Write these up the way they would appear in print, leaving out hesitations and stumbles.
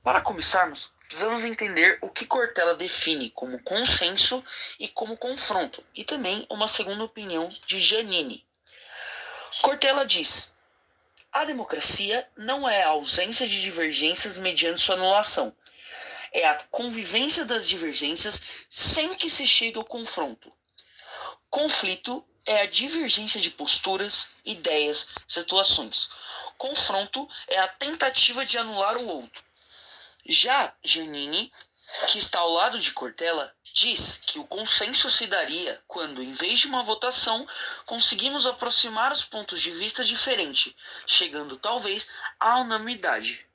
Para começarmos, precisamos entender o que Cortella define como consenso e como confronto, e também uma segunda opinião de Giannini. Cortella diz: a democracia não é a ausência de divergências mediante sua anulação, é a convivência das divergências sem que se chegue ao confronto. Conflito é a divergência de posturas, ideias, situações. Confronto é a tentativa de anular o outro. Já Giannini, que está ao lado de Cortella, diz que o consenso se daria quando, em vez de uma votação, conseguimos aproximar os pontos de vista diferentes, chegando talvez à unanimidade.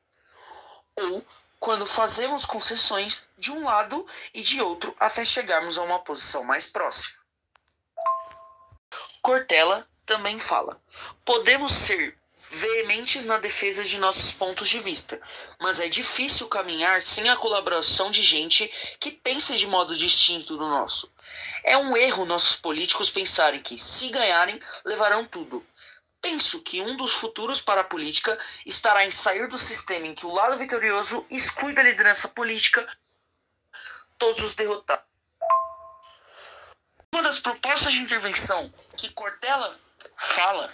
Ou quando fazemos concessões de um lado e de outro até chegarmos a uma posição mais próxima. Cortella também fala: podemos ser veementes na defesa de nossos pontos de vista, mas é difícil caminhar sem a colaboração de gente que pensa de modo distinto do nosso. É um erro nossos políticos pensarem que, se ganharem, levarão tudo. Penso que um dos futuros para a política estará em sair do sistema em que o lado vitorioso exclui da liderança política todos os derrotados. Uma das propostas de intervenção que Cortella fala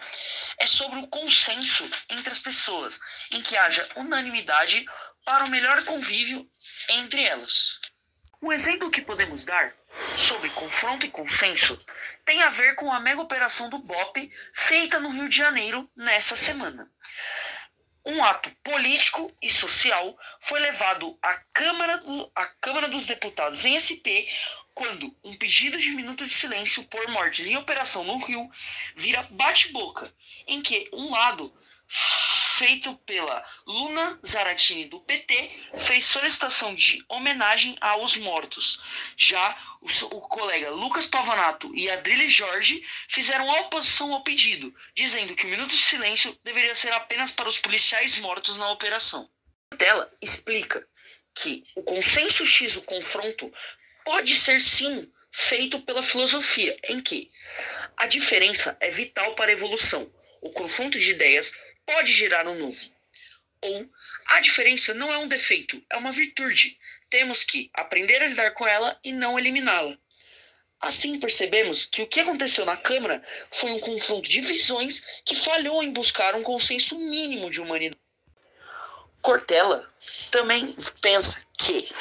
é sobre o consenso entre as pessoas, em que haja unanimidade para o melhor convívio entre elas. Um exemplo que podemos dar sobre confronto e consenso tem a ver com a mega operação do BOPE feita no Rio de Janeiro nessa semana. Um ato político e social foi levado à Câmara dos Deputados em SP quando um pedido de minuto de silêncio por mortes em operação no Rio vira bate-boca, em que um lado, feito pela Luna Zaratini do PT, fez solicitação de homenagem aos mortos. Já o colega Lucas Pavanato e Adrilles Jorge fizeram oposição ao pedido, dizendo que o minuto de silêncio deveria ser apenas para os policiais mortos na operação. Cortella explica que o consenso X, o confronto, pode ser sim feito pela filosofia, em que a diferença é vital para a evolução. O confronto de ideias pode gerar um novo. Ou a diferença não é um defeito, é uma virtude. Temos que aprender a lidar com ela e não eliminá-la. Assim percebemos que o que aconteceu na Câmara foi um confronto de visões que falhou em buscar um consenso mínimo de humanidade. Cortella também pensa que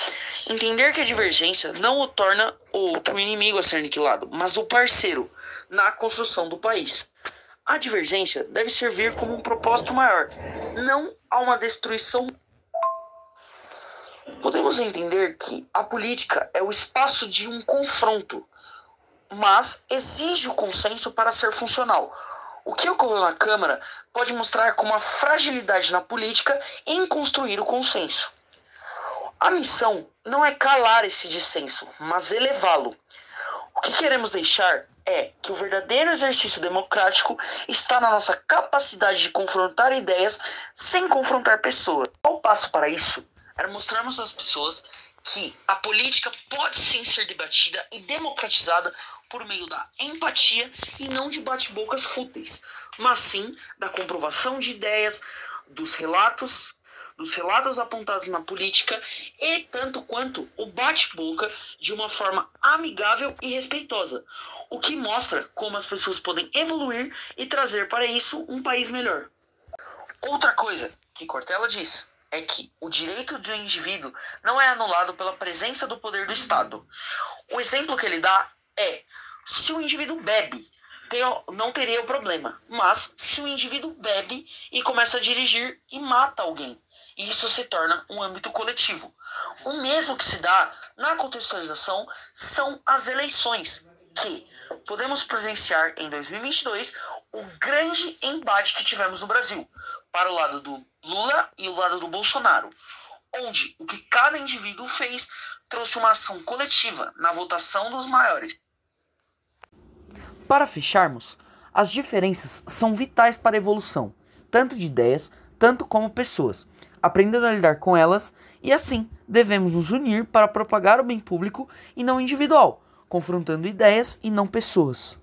entender que a divergência não o torna o outro inimigo a ser aniquilado, mas o parceiro na construção do país. A divergência deve servir como um propósito maior, não a uma destruição. Podemos entender que a política é o espaço de um confronto, mas exige o consenso para ser funcional. O que ocorreu na Câmara pode mostrar como a fragilidade na política em construir o consenso. A missão não é calar esse dissenso, mas elevá-lo. O que queremos deixar é que o verdadeiro exercício democrático está na nossa capacidade de confrontar ideias sem confrontar pessoas. O passo para isso era mostrarmos às pessoas que a política pode sim ser debatida e democratizada por meio da empatia e não de bate-bocas fúteis, mas sim da comprovação de ideias, dos relatos apontados na política e tanto quanto o bate-boca de uma forma amigável e respeitosa, o que mostra como as pessoas podem evoluir e trazer para isso um país melhor. Outra coisa que Cortella diz é que o direito do indivíduo não é anulado pela presença do poder do Estado. O exemplo que ele dá é: se o indivíduo bebe, não teria o problema, mas se o indivíduo bebe e começa a dirigir e mata alguém, e isso se torna um âmbito coletivo. O mesmo que se dá na contextualização são as eleições, que podemos presenciar em 2022 o grande embate que tivemos no Brasil, para o lado do Lula e o lado do Bolsonaro, onde o que cada indivíduo fez trouxe uma ação coletiva na votação dos maiores. Para fecharmos, as diferenças são vitais para a evolução, tanto de ideias, tanto como pessoas. Aprendendo a lidar com elas, e assim devemos nos unir para propagar o bem público e não individual, confrontando ideias e não pessoas.